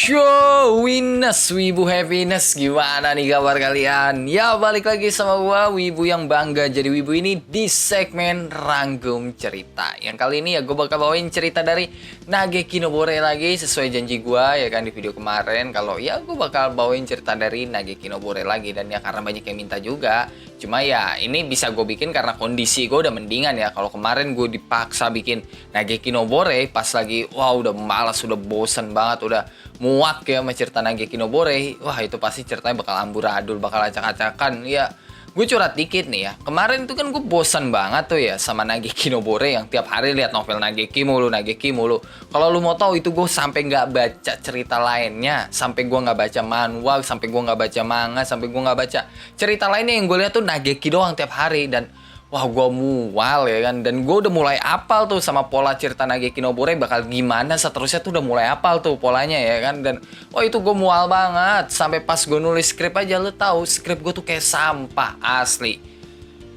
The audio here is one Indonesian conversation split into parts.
Showiness, Wibu Happiness, gimana nih kabar kalian? Ya balik lagi sama gua, Wibu yang bangga jadi Wibu ini di segmen Rangkum Cerita. Yang kali ini ya gue bakal bawain cerita dari Nageki no Bore lagi sesuai janji gua ya kan di video kemarin. Kalau ya gue bakal bawain cerita dari Nageki no Bore lagi dan ya karena banyak yang minta juga. Cuma ya ini bisa gue bikin karena kondisi gue udah mendingan ya. Kalau kemarin gue dipaksa bikin Nageki no Bore pas lagi wah udah malas, udah bosen banget, udah muak ya sama cerita Nageki no Bore. Wah itu pasti ceritanya bakal amburadul, bakal acak-acakan. Ya gue curhat dikit nih ya. Kemarin tuh kan gue bosan banget tuh ya sama Nageki no Bore yang tiap hari lihat novel Nageki mulu, Nageki mulu. Kalau lu mau tahu itu gue sampai nggak baca cerita lainnya, sampai gue nggak baca manhwa, sampai gue nggak baca manga, sampai gue nggak baca cerita lainnya. Yang gue lihat tuh Nageki doang tiap hari. Dan wah gue mual ya kan. Dan gue udah mulai apal tuh sama pola cerita Nageki no Bore bakal gimana seterusnya tuh udah mulai apal tuh polanya ya kan. Dan wah itu gue mual banget. Sampai pas gue nulis skrip aja, lu tahu skrip gue tuh kayak sampah asli.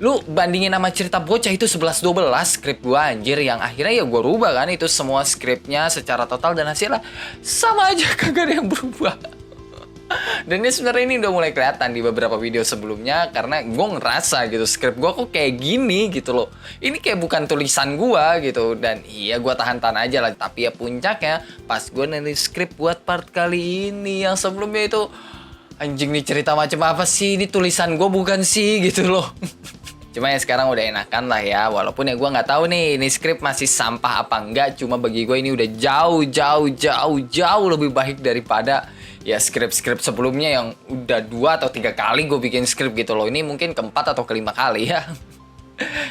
Lu bandingin sama cerita bocah itu 11-12 skrip gue anjir. Yang akhirnya ya gue rubah kan itu semua skripnya secara total. Dan hasilnya sama aja, kagak ada yang berubah. Dan ini sebenarnya ini udah mulai kelihatan di beberapa video sebelumnya karena gue ngerasa gitu skrip gue kok kayak gini gitu loh. Ini kayak bukan tulisan gue gitu. Dan iya gue tahan-tahan aja lah. Tapi ya puncaknya pas gue nulis skrip buat part kali ini, yang sebelumnya itu anjing nih cerita macam apa sih, ini tulisan gue bukan sih gitu loh. Cuma ya sekarang udah enakan lah ya. Walaupun ya gue nggak tahu nih ini skrip masih sampah apa enggak. Cuma bagi gue ini udah jauh lebih baik daripada ya skrip-skrip sebelumnya yang udah 2 atau 3 kali gue bikin skrip gitu loh. Ini mungkin keempat atau kelima kali ya.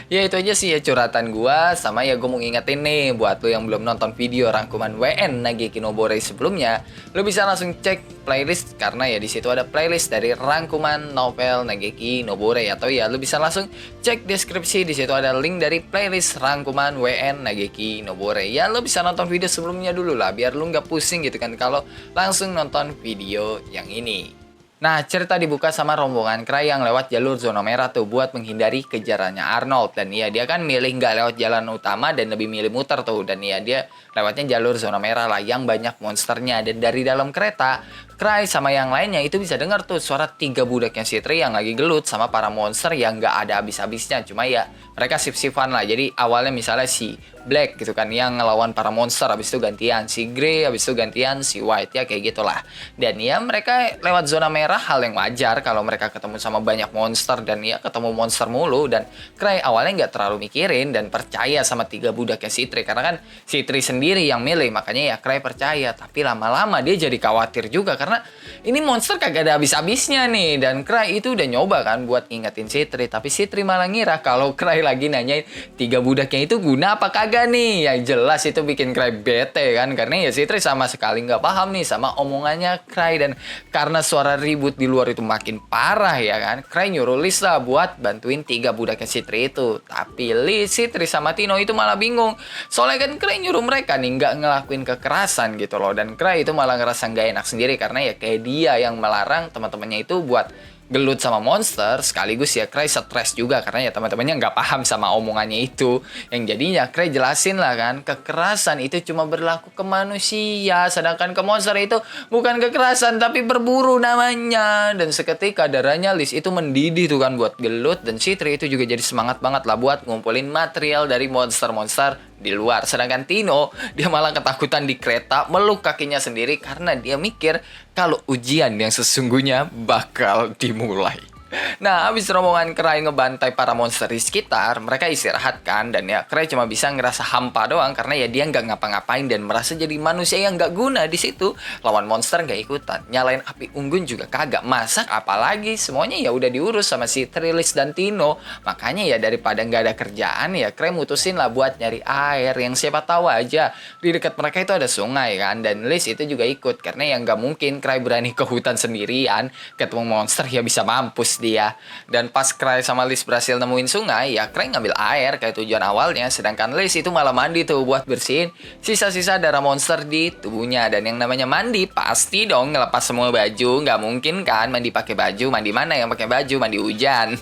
Ya itu aja sih ya curhatan gua. Sama ya gue mau ngingetin nih buat lo yang belum nonton video rangkuman WN Nageki no Bore sebelumnya, lo bisa langsung cek playlist karena ya di situ ada playlist dari rangkuman novel Nageki no Bore. Atau ya lo bisa langsung cek deskripsi, di situ ada link dari playlist rangkuman WN Nageki no Bore. Ya lo bisa nonton video sebelumnya dulu lah biar lo nggak pusing gitu kan kalau langsung nonton video yang ini. Nah, cerita dibuka sama rombongan Cry yang lewat jalur zona merah tuh buat menghindari kejarannya Arnold. Dan ya dia kan milih nggak lewat jalan utama dan lebih milih muter tuh. Dan ya dia lewatnya jalur zona merah lah yang banyak monsternya. Dan dari dalam kereta, Cry sama yang lainnya itu bisa dengar tuh suara 3 budaknya si Tri yang lagi gelut sama para monster yang nggak ada habis-habisnya. Cuma ya mereka sip-sipan lah. Jadi awalnya misalnya si Black gitu kan yang ngelawan para monster, habis itu gantian si Grey, habis itu gantian si White, ya kayak gitulah. Dan ya mereka lewat zona merah, hal yang wajar kalau mereka ketemu sama banyak monster dan ya ketemu monster mulu. Dan Cry awalnya nggak terlalu mikirin dan percaya sama 3 budaknya si Tri karena kan si Tri sendiri yang milih, makanya ya Cry percaya. Tapi lama-lama dia jadi khawatir juga karena ini monster kagak ada habis-habisnya nih. Dan Cry itu udah nyoba kan buat ngingetin si Tri, tapi si Tri malah ngira kalau Cry lagi nanyain 3 budaknya itu guna apa kagak nih. Yang jelas itu bikin Cry bete kan karena ya si Tri sama sekali nggak paham nih sama omongannya Cry. Dan karena suara ribut di luar itu makin parah ya kan, Cry nyuruh Liz lah buat bantuin 3 budaknya si Tri itu. Tapi Liz, si Tri sama Tino itu malah bingung soalnya kan Cry nyuruh mereka nih nggak ngelakuin kekerasan gitu loh. Dan Cry itu malah ngerasa nggak enak sendiri karena ya kayak dia yang melarang teman-temannya itu buat gelut sama monster. Sekaligus ya Cry stres juga karena ya teman-temannya nggak paham sama omongannya itu. Yang jadinya Cry jelasin lah kan, kekerasan itu cuma berlaku ke manusia, sedangkan ke monster itu bukan kekerasan tapi berburu namanya. Dan seketika darahnya Liz itu mendidih tuh kan buat gelut. Dan si Tri itu juga jadi semangat banget lah buat ngumpulin material dari monster-monster di luar. Sedangkan Tino dia malah ketakutan di kereta, meluk kakinya sendiri karena dia mikir kalau ujian yang sesungguhnya bakal dimulai. Nah, habis rombongan Cry ngebantai para monster di sekitar, mereka istirahat kan. Dan ya Cry cuma bisa ngerasa hampa doang karena ya dia nggak ngapa-ngapain dan merasa jadi manusia yang nggak guna di situ. Lawan monster nggak ikutan, nyalain api unggun juga kagak, masak apalagi, semuanya ya udah diurus sama si Trilis dan Tino. Makanya ya daripada nggak ada kerjaan ya Cry mutusin lah buat nyari air yang siapa tahu aja di dekat mereka itu ada sungai kan. Dan Liz itu juga ikut karena ya nggak mungkin Cry berani ke hutan sendirian ketemu monster, ya bisa mampus dia. Dan pas Cry sama Liz berhasil nemuin sungai, ya Cry ngambil air kayak tujuan awalnya. Sedangkan Liz itu malah mandi tuh buat bersihin sisa-sisa darah monster di tubuhnya. Dan yang namanya mandi pasti dong ngelepas semua baju. Nggak mungkin kan mandi pakai baju. Mandi mana yang pakai baju? Mandi hujan.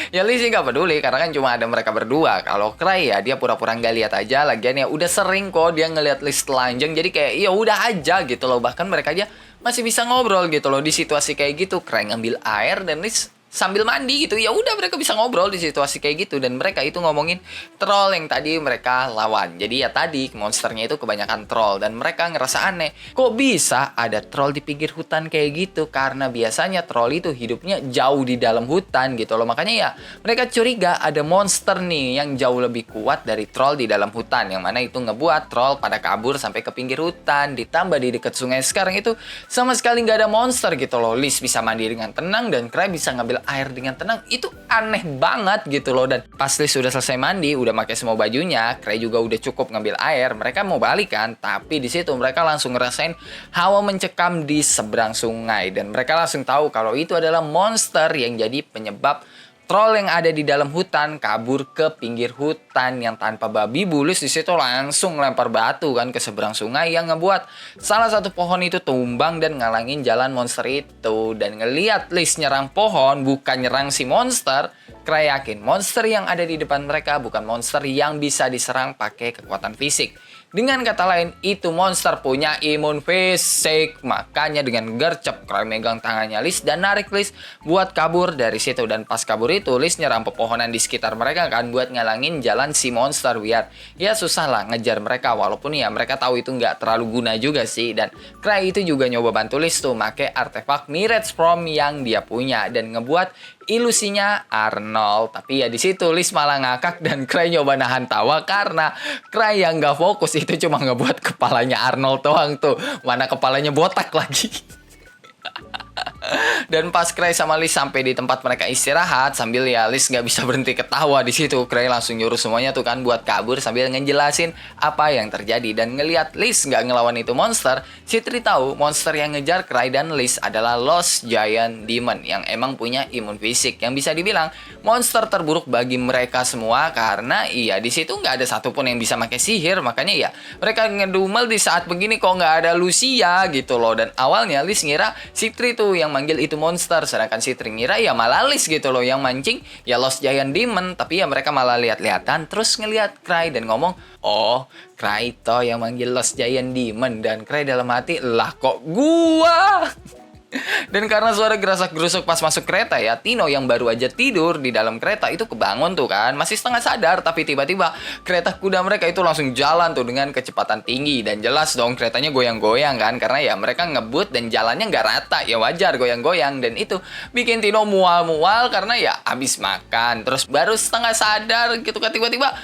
Ya Lee sih nggak peduli karena kan cuma ada mereka berdua. Kalau Cry ya dia pura-pura nggak lihat aja. Lagian ya udah sering kok dia ngelihat Lee telanjang. Jadi kayak ya udah aja gitu loh. Bahkan mereka aja masih bisa ngobrol gitu loh di situasi kayak gitu. Cry ngambil air dan Lee sambil mandi gitu. Ya udah mereka bisa ngobrol di situasi kayak gitu dan mereka itu ngomongin troll yang tadi mereka lawan. Jadi ya tadi monsternya itu kebanyakan troll dan mereka ngerasa aneh. Kok bisa ada troll di pinggir hutan kayak gitu? Karena biasanya troll itu hidupnya jauh di dalam hutan gitu loh. Makanya ya mereka curiga ada monster nih yang jauh lebih kuat dari troll di dalam hutan. Yang mana itu ngebuat troll pada kabur sampai ke pinggir hutan. Ditambah di dekat sungai sekarang itu sama sekali nggak ada monster gitu loh. Liz bisa mandi dengan tenang dan Cry bisa ngambil air dengan tenang. Itu aneh banget gitu loh. Dan pas Liz sudah selesai mandi, udah pakai semua bajunya, Cry juga udah cukup ngambil air, mereka mau balik kan. Tapi di situ mereka langsung ngerasain hawa mencekam di seberang sungai dan mereka langsung tahu kalau itu adalah monster yang jadi penyebab troll yang ada di dalam hutan kabur ke pinggir hutan. Yang tanpa babi bulus di situ langsung lempar batu kan ke seberang sungai yang ngebuat salah satu pohon itu tumbang dan ngalangin jalan monster itu. Dan ngeliat Liz nyerang pohon bukan nyerang si monster, Cry yakin monster yang ada di depan mereka bukan monster yang bisa diserang pakai kekuatan fisik. Dengan kata lain, itu monster punya imun fisik. Makanya dengan gercep, Cry megang tangannya Liz dan narik Liz buat kabur dari situ. Dan pas kabur itu, Liz nyerang pepohonan di sekitar mereka kan buat ngalangin jalan si monster biar ya susah lah ngejar mereka. Walaupun ya mereka tahu itu nggak terlalu guna juga sih. Dan Cry itu juga nyoba bantu Liz tuh make artefak Mirage From yang dia punya dan ngebuat ilusinya Arnold. Tapi ya di situ Liz malah ngakak dan Cry nyoba nahan tawa karena Cry yang nggak fokus itu cuma ngebuat kepalanya Arnold doang tuh. Mana kepalanya botak lagi. Dan pas Cry sama Liz sampai di tempat mereka istirahat sambil ya Liz nggak bisa berhenti ketawa di situ. Cry langsung nyuruh semuanya tuh kan buat kabur sambil ngejelasin apa yang terjadi. Dan ngelihat Liz nggak ngelawan itu monster, si Tri tahu monster yang ngejar Cry dan Liz adalah Lost Giant Demon yang emang punya imun fisik yang bisa dibilang monster terburuk bagi mereka semua karena iya di situ nggak ada satupun yang bisa pakai sihir. Makanya ya mereka ngedumel di saat begini kok nggak ada Lucia gitu loh. Dan awalnya Liz ngira si Tri tuh yang manggil itu monster, sedangkan si Tri ngira ya malah Liz gitu loh yang mancing ya Lost Giant Demon. Tapi ya mereka malah lihat-lihatan terus ngelihat Cry dan ngomong, oh Cry toh yang manggil Lost Giant Demon. Dan Cry dalam hati, lah kok gua. Dan karena suara gerasak-gerusuk pas masuk kereta ya, Tino yang baru aja tidur di dalam kereta itu kebangun tuh kan, masih setengah sadar. Tapi tiba-tiba kereta kuda mereka itu langsung jalan tuh dengan kecepatan tinggi. Dan jelas dong keretanya goyang-goyang kan, karena ya mereka ngebut dan jalannya nggak rata. Ya wajar goyang-goyang dan itu bikin Tino mual-mual karena ya habis makan. Terus baru setengah sadar gitu kan tiba-tiba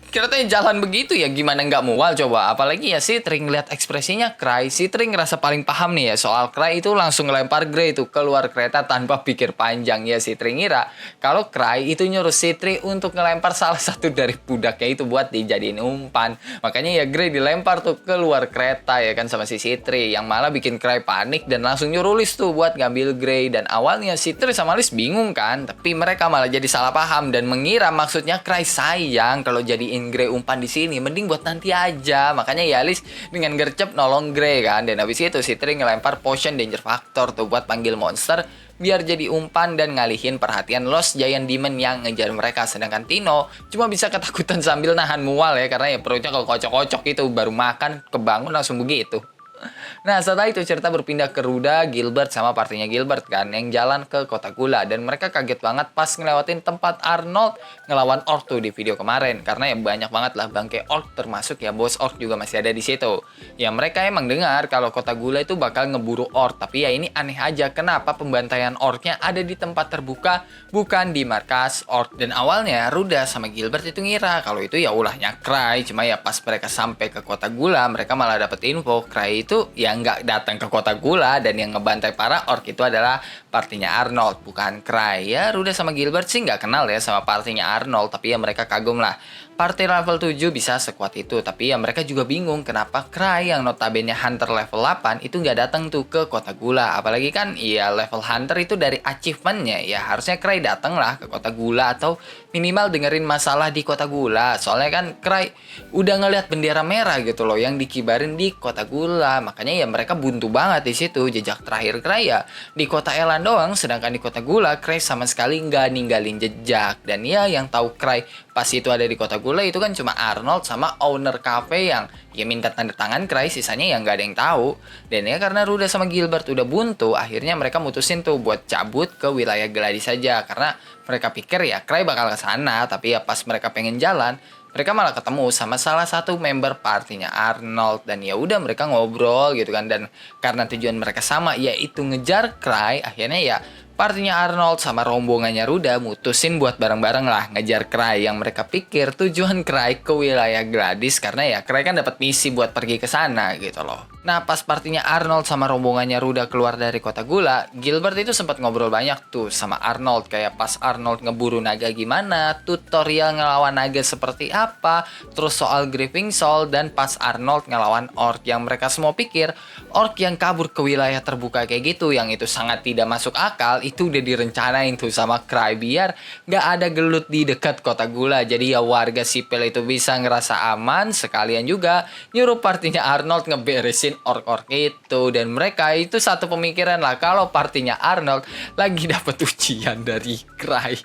keretanya jalan begitu ya gimana nggak mual coba. Apalagi ya si Tri ngeliat ekspresinya Cry. Si Tri ngerasa paling paham nih ya soal Cry itu langsung ngelempar Grey itu keluar kereta tanpa pikir panjang. Ya si Tri ngira kalau Cry itu nyuruh si Tri untuk ngelempar salah satu dari budaknya itu buat dijadiin umpan. Makanya ya Grey dilempar tuh keluar kereta ya kan sama si Tri, yang malah bikin Cry panik dan langsung nyuruh Liz tuh buat ngambil Grey. Dan awalnya si Tri sama Liz bingung kan, tapi mereka malah jadi salah paham dan mengira maksudnya Cry sayang kalau jadiin Grey umpan di sini, mending buat nanti aja. Makanya ya Liz dengan gercep nolong Grey kan. Dan habis itu si Tri ngelempar potion danger factor tuh buat panggil monster biar jadi umpan dan ngalihin perhatian Lost Giant Demon yang ngejar mereka. Sedangkan Tino cuma bisa ketakutan sambil nahan mual ya karena ya perutnya kocok-kocok itu, baru makan kebangun langsung begitu. Nah setelah itu cerita berpindah ke Ruda, Gilbert sama partinya Gilbert kan yang jalan ke kota gula. Dan mereka kaget banget pas ngelewatin tempat Arnold ngelawan orc tuh di video kemarin. Karena ya banyak banget lah bangke orc, termasuk ya bos orc juga masih ada di situ. Ya mereka emang dengar kalau kota gula itu bakal ngeburu orc. Tapi ya ini aneh aja kenapa pembantaian orcnya ada di tempat terbuka bukan di markas orc. Dan awalnya Ruda sama Gilbert itu ngira kalau itu ya ulahnya Cry. Cuma ya pas mereka sampai ke kota gula mereka malah dapet info Cry itu yang nggak datang ke kota gula dan yang ngebantai para orc itu adalah partinya Arnold bukan Cry. Ya Ruda sama Gilbert sih nggak kenal ya sama partinya Arnold, tapi ya mereka kagum lah party level 7 bisa sekuat itu. Tapi ya mereka juga bingung kenapa Cry yang notabene hunter level 8 itu nggak datang tuh ke kota gula. Apalagi kan ya level hunter itu dari achievementnya, ya harusnya Cry datang lah ke kota gula atau minimal dengerin masalah di kota gula. Soalnya kan Cry udah ngeliat bendera merah gitu loh yang dikibarin di kota gula. Makanya ya mereka buntu banget di situ. Jejak terakhir Cry ya di kota Elan doang, sedangkan di Kota Gula Cray sama sekali nggak ninggalin jejak. Dan ya yang tahu Cray pas itu ada di Kota Gula itu kan cuma Arnold sama owner cafe yang ya minta tanda tangan Cray, sisanya ya nggak ada yang tahu. Dan ya karena Ruda sama Gilbert udah buntu, akhirnya mereka mutusin tuh buat cabut ke wilayah Gladys saja, karena mereka pikir ya Cray bakal ke sana. Tapi ya pas mereka pengen jalan, mereka malah ketemu sama salah satu member partinya Arnold. Dan ya udah mereka ngobrol gitu kan, dan karena tujuan mereka sama yaitu ngejar Cray, akhirnya ya partinya Arnold sama rombongannya Ruda mutusin buat bareng-bareng lah ngejar Cray, yang mereka pikir tujuan Cray ke wilayah Gladys karena ya Cray kan dapat misi buat pergi ke sana gitu loh. Nah, pas partinya Arnold sama rombongannya Ruda keluar dari Kota Gula, Gilbert itu sempat ngobrol banyak tuh sama Arnold, kayak pas Arnold ngeburu naga gimana, tutorial ngelawan naga seperti apa, terus soal Gripping Soul, dan pas Arnold ngelawan orc yang mereka semua pikir orc yang kabur ke wilayah terbuka kayak gitu, yang itu sangat tidak masuk akal. Itu udah direncanain tuh sama Cray biar nggak ada gelut di dekat Kota Gula. Jadi ya warga sipil itu bisa ngerasa aman, sekalian juga nyuruh partinya Arnold ngeberesin orc-orc itu. Dan mereka itu satu pemikiran lah kalau partinya Arnold lagi dapat ujian dari Cray.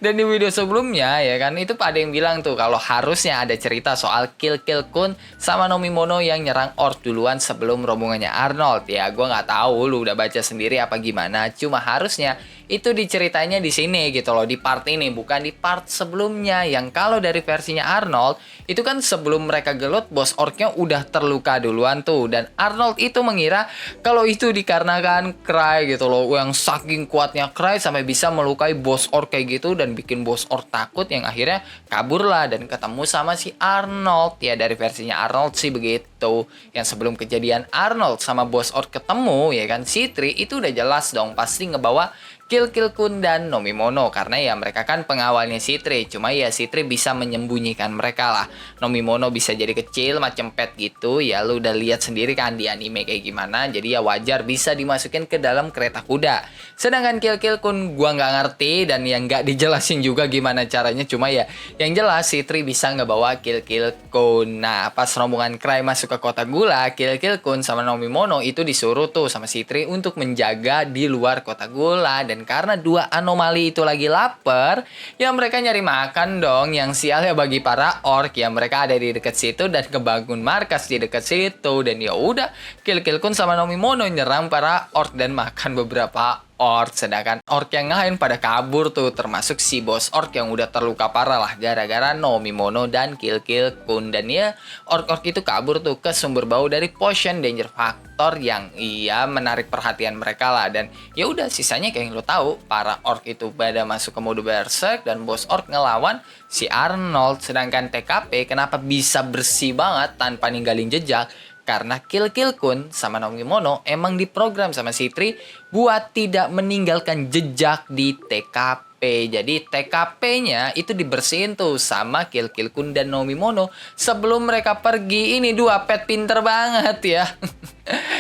Dan di video sebelumnya ya kan itu ada yang bilang tuh kalau harusnya ada cerita soal Kill Kun sama Nomimono yang nyerang orc duluan sebelum rombongannya Arnold. Ya gue nggak tahu lu udah baca sendiri apa gimana, cuma harusnya itu diceritanya di sini gitu loh, di part ini, bukan di part sebelumnya. Yang kalau dari versinya Arnold itu kan sebelum mereka gelut bos orcnya udah terluka duluan tuh, dan Arnold itu mengira kalau itu dikarenakan Cray gitu loh, yang saking kuatnya Cray sampai bisa melukai bos orc kayak gitu dan bikin bos orc takut, yang akhirnya kabur lah dan ketemu sama si Arnold. Ya dari versinya Arnold sih begitu. Yang sebelum kejadian Arnold sama bos orc ketemu ya kan, Citri itu udah jelas dong pasti ngebawa Kill Kun dan Nomimono, karena ya mereka kan pengawalnya Citri. Cuma ya Citri bisa menyembunyikan mereka lah. Nomimono bisa jadi kecil macam pet gitu, ya lu udah lihat sendiri kan di anime kayak gimana. Jadi ya wajar bisa dimasukin ke dalam kereta kuda. Sedangkan Kill Kun gua nggak ngerti dan yang nggak dijelasin juga gimana caranya. Cuma ya yang jelas Citri bisa ngebawa Kill Kun. Nah pas rombongan Cray masuk ke Kota Gula, Kill Kun sama Nomimono itu disuruh tuh sama Citri untuk menjaga di luar Kota Gula. Dan karena dua anomali itu lagi lapar, ya mereka nyari makan dong. Yang sial ya bagi para orc, ya mereka ada di dekat situ dan kebangun markas di dekat situ. Dan ya udah, Kill Kun sama Nomimono nyerang para orc dan makan beberapa orc. Sedangkan orc yang lain pada kabur tuh, termasuk si bos orc yang udah terluka parah lah gara-gara Nomimono dan Kill Kun. Dan ya orc-orc itu kabur tuh ke sumber bau dari Potion Danger Factor yang iya menarik perhatian mereka lah. Dan ya udah sisanya kayak yang lo tahu, para orc itu pada masuk ke mode berserk dan bos orc ngelawan si Arnold. Sedangkan TKP kenapa bisa bersih banget tanpa ninggalin jejak? Karena Kill Kun sama Nomimono emang diprogram sama Citri buat tidak meninggalkan jejak di TKP. Jadi TKP-nya itu dibersihin tuh sama Kill Kun dan Nomimono sebelum mereka pergi. Ini dua pet pinter banget ya.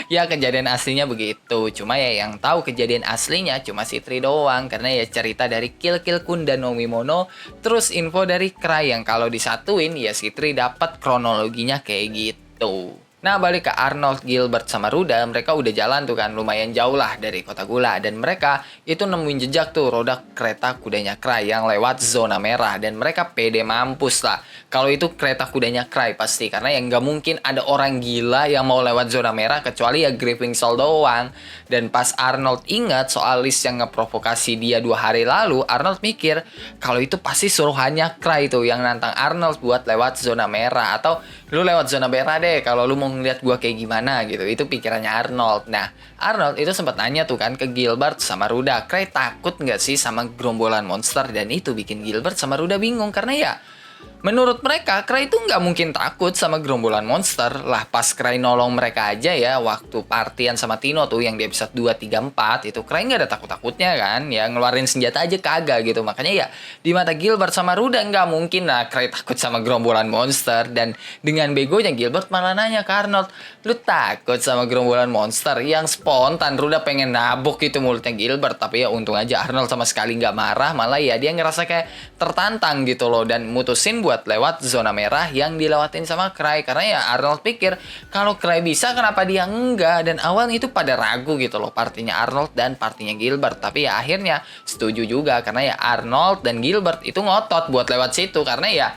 Ya kejadian aslinya begitu. Cuma ya yang tahu kejadian aslinya cuma Citri doang, karena ya cerita dari Kill Kun dan Nomimono terus info dari Cray yang kalau disatuin ya Citri dapat kronologinya kayak gitu. Nah balik ke Arnold, Gilbert sama Ruda, mereka udah jalan tuh kan lumayan jauh lah dari Kota Gula. Dan mereka itu nemuin jejak tuh roda kereta kudanya Cray yang lewat zona merah. Dan mereka pede mampus lah kalau itu kereta kudanya Cray pasti. Karena yang gak mungkin ada orang gila yang mau lewat zona merah kecuali ya Gripping Soul doang. Dan pas Arnold ingat soal list yang ngeprovokasi dia 2 hari lalu, Arnold mikir kalau itu pasti suruhannya Cray tuh yang nantang Arnold buat lewat zona merah. Atau lu lewat zona merah deh kalau lu mau ngeliat gua kayak gimana gitu. Itu pikirannya Arnold. Nah Arnold itu sempat nanya tuh kan ke Gilbert sama Ruda, Cray takut nggak sih sama gerombolan monster? Dan itu bikin Gilbert sama Ruda bingung, karena ya menurut mereka, Cray itu nggak mungkin takut sama gerombolan monster. Lah pas Cray nolong mereka aja ya, waktu partian sama Tino tuh yang di episode 2, 3, 4, itu Cray nggak ada takut-takutnya kan. Ya ngeluarin senjata aja kagak gitu. Makanya ya di mata Gilbert sama Ruda nggak mungkin lah Cray takut sama gerombolan monster. Dan dengan begonya Gilbert malah nanya ke Arnold, lu takut sama gerombolan monster? Yang spontan Ruda pengen nabok gitu mulutnya Gilbert. Tapi ya untung aja Arnold sama sekali nggak marah. Malah ya dia ngerasa kayak tertantang gitu loh. Dan mutusin buat buat lewat zona merah yang dilewatin sama Cry. Karena ya Arnold pikir kalau Cry bisa kenapa dia enggak. Dan awalnya itu pada ragu gitu loh partinya Arnold dan partinya Gilbert. Tapi ya akhirnya setuju juga karena ya Arnold dan Gilbert itu ngotot buat lewat situ. Karena ya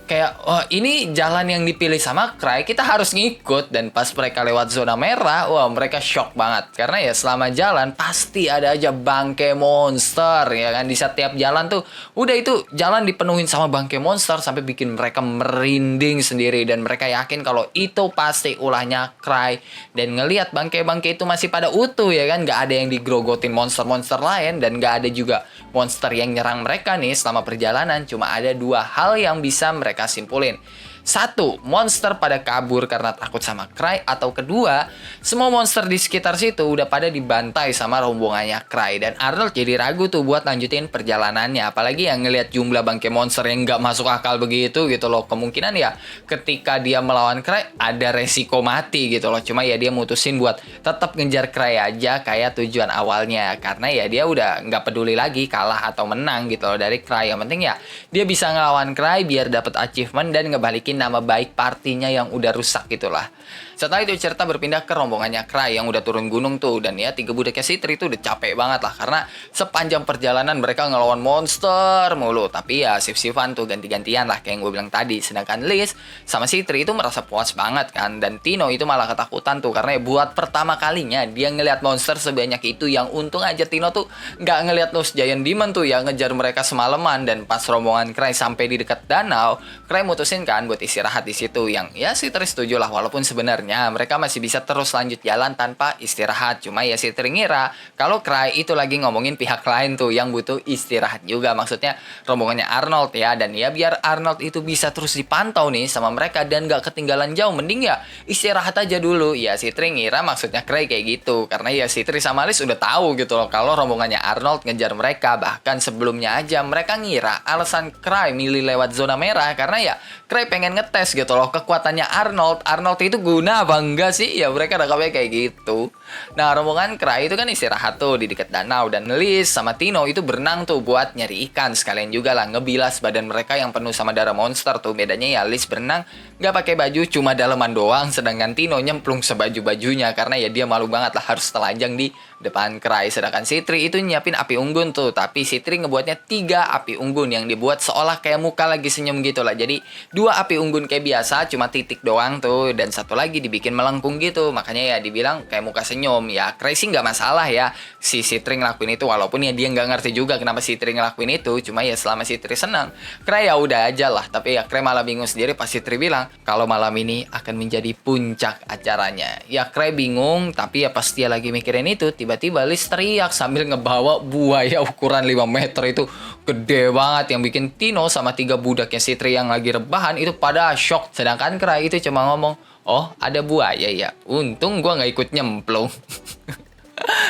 kayak, oh ini jalan yang dipilih sama Cry, kita harus ngikut. Dan pas mereka lewat zona merah, wah mereka shock banget. Karena ya selama jalan pasti ada aja bangke monster, ya kan. Di setiap jalan tuh, udah itu jalan dipenuhin sama bangke monster sampai bikin mereka merinding sendiri. Dan mereka yakin kalau itu pasti ulahnya Cry. Dan ngelihat bangke-bangke itu masih pada utuh, ya kan. Gak ada yang digrogotin monster-monster lain. Dan gak ada juga monster yang nyerang mereka nih selama perjalanan. Cuma ada dua hal yang bisa mereka simpulin. Satu, monster pada kabur karena takut sama Cry. Atau kedua, semua monster di sekitar situ udah pada dibantai sama rombongannya Cry. Dan Arnold jadi ragu tuh buat lanjutin perjalanannya. Apalagi yang ngelihat jumlah bangke monster yang nggak masuk akal begitu gitu loh. Kemungkinan ya ketika dia melawan Cry ada resiko mati gitu loh. Cuma ya dia mutusin buat tetap ngejar Cry aja kayak tujuan awalnya. Karena ya dia udah nggak peduli lagi kalah atau menang gitu loh dari Cry. Yang penting ya dia bisa ngelawan Cry biar dapat achievement dan ngebalikin nama baik partinya yang udah rusak gitulah. Setelah itu cerita berpindah ke rombongannya Cry yang udah turun gunung tuh. Dan ya 3 budaknya Citri itu udah capek banget lah. Karena sepanjang perjalanan mereka ngelawan monster mulu. Tapi ya sif-sifan tuh ganti-gantian lah kayak yang gue bilang tadi. Sedangkan Liz sama Citri itu merasa puas banget kan. Dan Tino itu malah ketakutan tuh. Karena ya buat pertama kalinya dia ngeliat monster sebanyak itu. Yang untung aja Tino tuh nggak ngeliat Nose Giant Demon tuh yang ngejar mereka semalaman. Dan pas rombongan Cry sampai di dekat danau, Cry mutusin kan buat istirahat di situ. Yang ya Citri setuju lah walaupun sebenarnya mereka masih bisa terus lanjut jalan tanpa istirahat. Cuma ya Citri ngira kalau Cry itu lagi ngomongin pihak lain tuh yang butuh istirahat juga. Maksudnya rombongannya Arnold ya. Dan ya biar Arnold itu bisa terus dipantau nih sama mereka dan gak ketinggalan jauh, mending ya istirahat aja dulu. Ya Citri ngira maksudnya Cry kayak gitu. Karena ya Citri sama Liz udah tahu gitu loh kalau rombongannya Arnold ngejar mereka. Bahkan sebelumnya aja mereka ngira alasan Cry milih lewat zona merah karena ya Cry pengen ngetes gitu loh kekuatannya Arnold. Arnold itu guna apa enggak sih? Ya mereka nangkapnya kayak gitu. Nah rombongan Cry itu kan istirahat tuh di dekat danau. Dan Liz sama Tino itu berenang tuh buat nyari ikan. Sekalian juga lah ngebilas badan mereka yang penuh sama darah monster tuh. Bedanya ya Liz berenang nggak pakai baju, cuma daleman doang. Sedangkan Tino nyemplung sebaju-bajunya karena ya dia malu banget lah harus telanjang di depan Cry. Sedangkan Citri itu nyiapin api unggun tuh. Tapi Citri ngebuatnya 3 api unggun yang dibuat seolah kayak muka lagi senyum gitu lah. Jadi 2 api unggun kayak biasa cuma titik doang tuh. Dan satu lagi dibikin melengkung gitu. Makanya ya dibilang kayak muka senyum. Ya Cry sih nggak masalah ya si Citri ngelakuin itu. Walaupun ya dia nggak ngerti juga kenapa Citri ngelakuin itu. Cuma ya selama Citri senang, Cry ya udah aja lah. Tapi ya Cry malah bingung sendiri pas Citri bilang kalau malam ini akan menjadi puncak acaranya. Ya Cry bingung. Tapi ya pas dia lagi mikirin itu, tiba-tiba Liz teriak sambil ngebawa buaya ukuran 5 meter itu gede banget yang bikin Tino sama 3 budaknya Citri yang lagi rebahan itu pada shock. Sedangkan Cry itu cuma ngomong, oh ada buaya ya, untung gua nggak ikut nyemplung.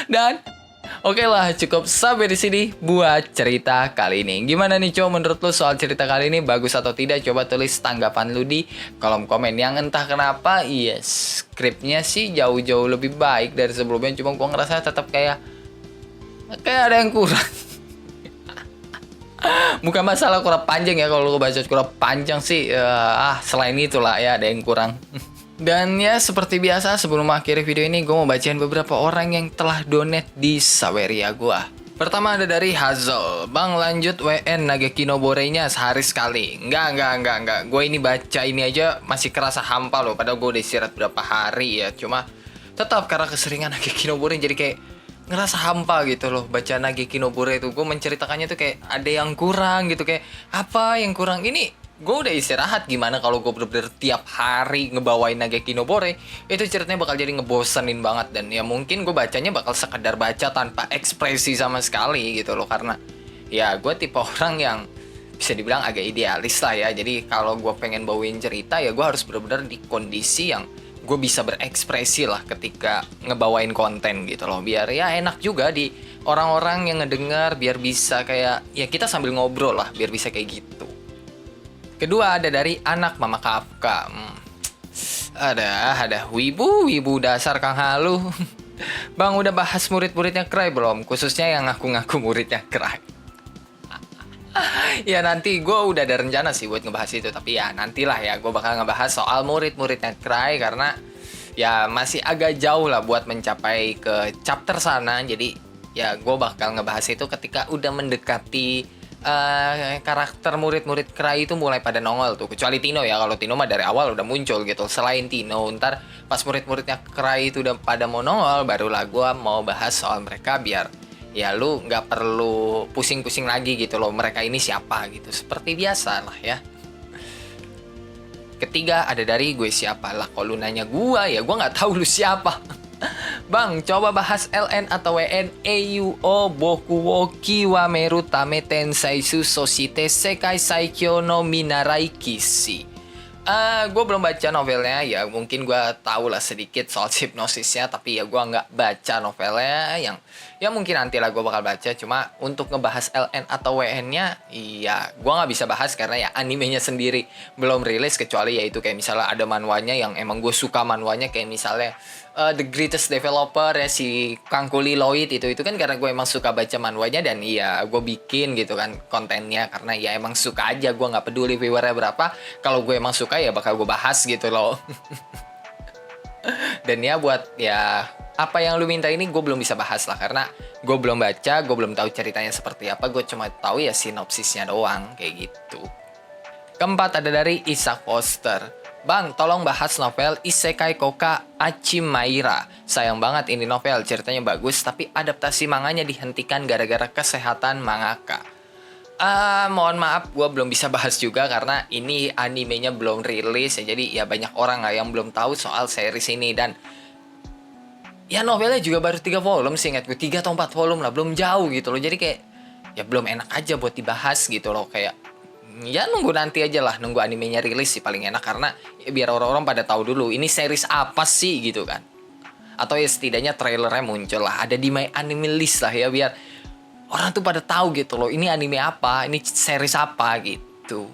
Dan oke lah, cukup sampai di sini buat cerita kali ini. Gimana nih cowok menurut lu soal cerita kali ini? Bagus atau tidak? Coba tulis tanggapan lu di kolom komen. Yang entah kenapa, iya skripnya sih jauh-jauh lebih baik dari sebelumnya. Cuma gua ngerasa tetap kayak ada yang kurang. Bukan masalah kurang panjang ya, kalau lu baca kurang panjang sih. Selain itulah ya ada yang kurang. Dan ya seperti biasa sebelum akhiri video ini gue mau bacain beberapa orang yang telah donate di Saweria gue. Pertama ada dari Hazel. Bang lanjut WN Nageki no Borei-nya sehari sekali. Enggak. Gue ini baca ini aja masih kerasa hampa loh. Padahal gue udah istirahat berapa hari ya. Cuma tetap karena keseringan Nageki no Borei jadi kayak ngerasa hampa gitu loh. Baca Nageki no Borei itu gue menceritakannya tuh kayak ada yang kurang gitu. Kayak apa yang kurang ini? Gue udah istirahat, gimana kalau gue bener-bener tiap hari ngebawain Nageki no Borei, itu ceritanya bakal jadi ngebosenin banget. Dan ya mungkin gue bacanya bakal sekedar baca tanpa ekspresi sama sekali gitu loh. Karena ya gue tipe orang yang bisa dibilang agak idealis lah ya. Jadi kalau gue pengen bawain cerita ya gue harus bener-bener di kondisi yang gue bisa berekspresi lah ketika ngebawain konten gitu loh. Biar ya enak juga di orang-orang yang ngedengar, biar bisa kayak ya kita sambil ngobrol lah, biar bisa kayak gitu. Kedua ada dari anak Mama Kafka. Ada wibu dasar Kang Halu. Bang udah bahas murid-muridnya Cry belum? Khususnya yang ngaku-ngaku muridnya Cry. Ya nanti gue udah ada rencana sih buat ngebahas itu. Tapi ya nantilah ya gue bakal ngebahas soal murid-muridnya Cry. Karena ya masih agak jauh lah buat mencapai ke chapter sana. Jadi ya gue bakal ngebahas itu ketika udah mendekati karakter murid-murid Cry itu mulai pada nongol tuh. Kecuali Tino ya, kalau Tino mah dari awal udah muncul gitu. Selain Tino, ntar pas murid-muridnya Cry itu udah pada mau nongol, barulah gue mau bahas soal mereka biar ya lu nggak perlu pusing-pusing lagi gitu loh, mereka ini siapa gitu. Seperti biasa lah ya. Ketiga ada dari gue siapa lah. Kalau lu nanya gue ya gue nggak tahu lu siapa. Bang, coba bahas LN atau WN EUO Boku wo Kiwameru Tame Tenseisu Soshite Sekai Saikyo no Minarai Kishi. Gue belum baca novelnya, ya mungkin gue tahu lah sedikit soal hipnosisnya, tapi ya gue nggak baca novelnya. Yang ya mungkin nanti lah gue bakal baca. Cuma untuk ngebahas LN atau WN-nya, iya gue nggak bisa bahas karena ya animenya sendiri belum rilis. Kecuali ya itu kayak misalnya ada manhwanya yang emang gue suka manhwanya, kayak misalnya The Greatest Developer ya, si Kangkuli Lloyd itu kan karena gue emang suka baca manhwanya dan iya gue bikin gitu kan kontennya karena ya emang suka aja, gue nggak peduli viewernya berapa, kalau gue emang suka ya bakal gue bahas gitu loh. Dan ya buat ya apa yang lu minta ini gue belum bisa bahas lah karena gue belum baca, gue belum tahu ceritanya seperti apa, gue cuma tahu ya sinopsisnya doang kayak gitu. Keempat ada dari Isaac Foster. Bang, tolong bahas novel Isekai Koka Achimaira. Sayang banget ini novel, ceritanya bagus, tapi adaptasi manganya dihentikan gara-gara kesehatan mangaka. Mohon maaf, gue belum bisa bahas juga karena ini animenya belum rilis ya. Jadi ya banyak orang lah yang belum tahu soal series ini. Dan ya novelnya juga baru 3 volume sih, ingat gue 3 atau 4 volume lah, belum jauh gitu loh. Jadi kayak ya belum enak aja buat dibahas gitu loh. Kayak ya nunggu nanti aja lah, nunggu animenya rilis sih paling enak. Karena ya biar orang-orang pada tahu dulu ini series apa sih gitu kan. Atau ya setidaknya trailernya muncul lah, ada di My Anime List lah ya, biar orang tuh pada tahu gitu loh, ini anime apa, ini series apa gitu.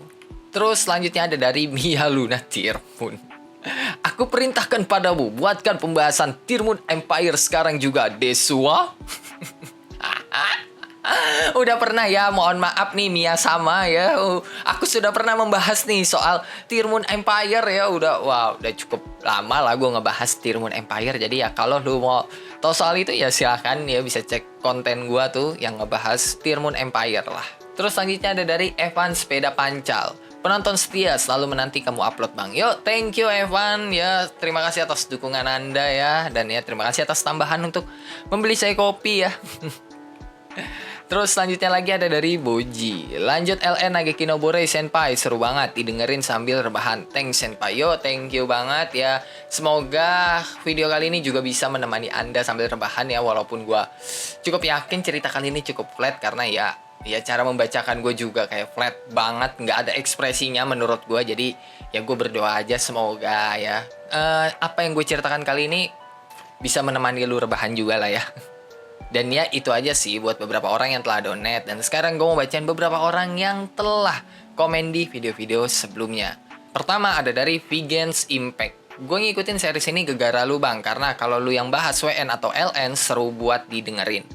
Terus selanjutnya ada dari Mia Luna Tirmun. Aku perintahkan padamu, buatkan pembahasan Tirmun Empire sekarang juga, Desua. Udah pernah ya, mohon maaf nih Mia sama ya. Aku sudah pernah membahas nih soal Tirmun Empire ya. Udah cukup lama lah gue ngebahas Tirmun Empire. Jadi ya kalau lu mau tahu soal itu ya silahkan ya, bisa cek konten gue tuh yang ngebahas Tirmun Empire lah. Terus selanjutnya ada dari Evan Sepeda Pancal. Penonton setia, selalu menanti kamu upload bang. Yo, thank you Evan ya. Terima kasih atas dukungan Anda ya. Dan ya terima kasih atas tambahan untuk membeli saya kopi ya. Terus selanjutnya lagi ada dari Boji. Lanjut LN Nageki no Bore Senpai, seru banget didengerin sambil rebahan. Thanks Senpai. Yo, thank you banget ya. Semoga video kali ini juga bisa menemani Anda sambil rebahan ya. Walaupun gue cukup yakin cerita kali ini cukup flat karena ya cara membacakan gue juga kayak flat banget, nggak ada ekspresinya menurut gue. Jadi ya gue berdoa aja semoga ya apa yang gue ceritakan kali ini bisa menemani lu rebahan juga lah ya. Dan ya itu aja sih buat beberapa orang yang telah donate. Dan sekarang gue mau bacain beberapa orang yang telah komen di video-video sebelumnya. Pertama ada dari Vegans Impact. Gue ngikutin series ini gegara lu bang, karena kalau lu yang bahas WN atau LN seru buat didengerin.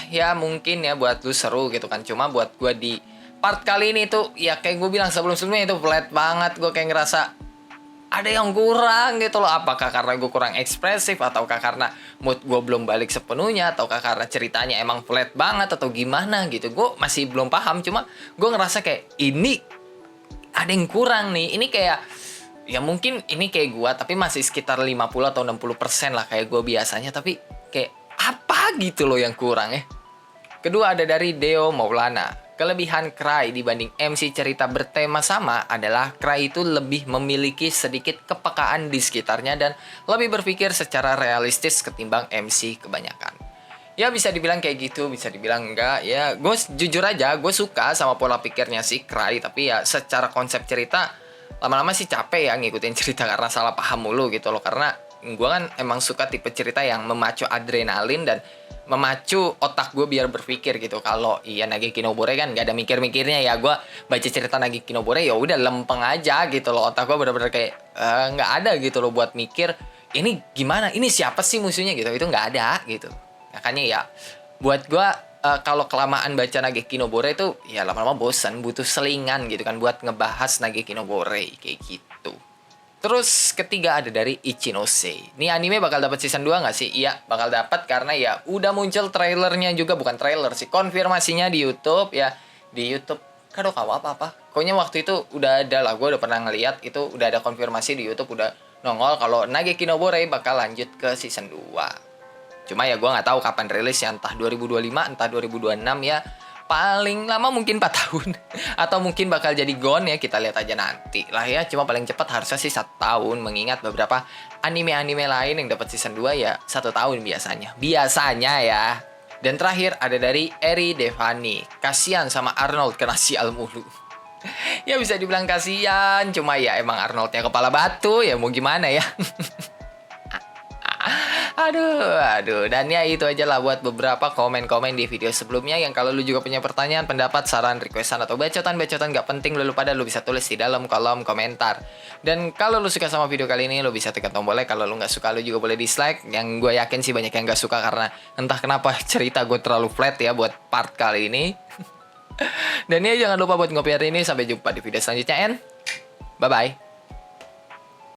Ya mungkin ya buat lu seru gitu kan. Cuma buat gue di part kali ini tuh ya kayak gue bilang sebelum-sebelumnya itu flat banget. Gue kayak ngerasa ada yang kurang gitu loh. Apakah karena gue kurang ekspresif, ataukah karena mood gue belum balik sepenuhnya, ataukah karena ceritanya emang flat banget, atau gimana gitu. Gue masih belum paham. Cuma gue ngerasa kayak ini ada yang kurang nih. Ini kayak ya mungkin ini kayak gue, tapi masih sekitar 50 atau 60% lah kayak gue biasanya. Tapi kayak apa gitu loh yang kurang ya. Kedua ada dari Deo Maulana. Kelebihan Cry dibanding MC cerita bertema sama adalah Cry itu lebih memiliki sedikit kepekaan di sekitarnya dan lebih berpikir secara realistis ketimbang MC kebanyakan. Ya bisa dibilang kayak gitu, bisa dibilang enggak. Ya gue jujur aja, gue suka sama pola pikirnya si Cry. Tapi ya secara konsep cerita lama-lama sih capek ya ngikutin cerita karena salah paham mulu gitu loh. Karena gue kan emang suka tipe cerita yang memacu adrenalin dan memacu otak gue biar berpikir gitu. Kalau iya Nageki no Bore kan gak ada mikir-mikirnya ya. Gue baca cerita Nageki no Bore ya udah lempeng aja gitu loh. Otak gue bener-bener kayak nggak ada gitu loh buat mikir ini gimana, ini siapa sih musuhnya gitu. Itu nggak ada gitu. Makanya ya buat gue kalau kelamaan baca Nageki no Bore itu ya lama-lama bosan, butuh selingan gitu kan buat ngebahas Nageki no Bore kayak gitu. Terus ketiga ada dari Ichinose. Nih anime bakal dapat season 2 nggak sih? Iya, bakal dapat karena ya udah muncul trailernya juga, bukan trailer sih, konfirmasinya di YouTube ya. Di YouTube Kadokawa apa? Pokoknya waktu itu udah ada lah, gue udah pernah ngeliat itu udah ada konfirmasi di YouTube, udah nongol kalau Nageki no Bore bakal lanjut ke season 2. Cuma ya gue nggak tahu kapan rilisnya, entah 2025, entah 2026 ya. Paling lama mungkin 4 tahun. Atau mungkin bakal jadi gone ya, kita lihat aja nanti lah ya. Cuma paling cepat harusnya sih 1 tahun, mengingat beberapa anime-anime lain yang dapat season 2 ya 1 tahun biasanya. Biasanya ya. Dan terakhir ada dari Eri Devani. Kasian sama Arnold kena sial mulu. Ya bisa dibilang kasian, cuma ya emang Arnoldnya kepala batu, ya mau gimana ya. Aduh. Dan ya itu aja lah buat beberapa komen-komen di video sebelumnya. Yang kalau lu juga punya pertanyaan, pendapat, saran, requestan, atau bacotan-bacotan gak penting lu pada, lu bisa tulis di dalam kolom komentar. Dan kalau lu suka sama video kali ini, lu bisa tekan tombol like. Kalau lu gak suka, lu juga boleh dislike. Yang gue yakin sih banyak yang gak suka karena entah kenapa cerita gue terlalu flat ya buat part kali ini. Dan ya jangan lupa buat ngopi hari ini. Sampai jumpa di video selanjutnya, and bye-bye.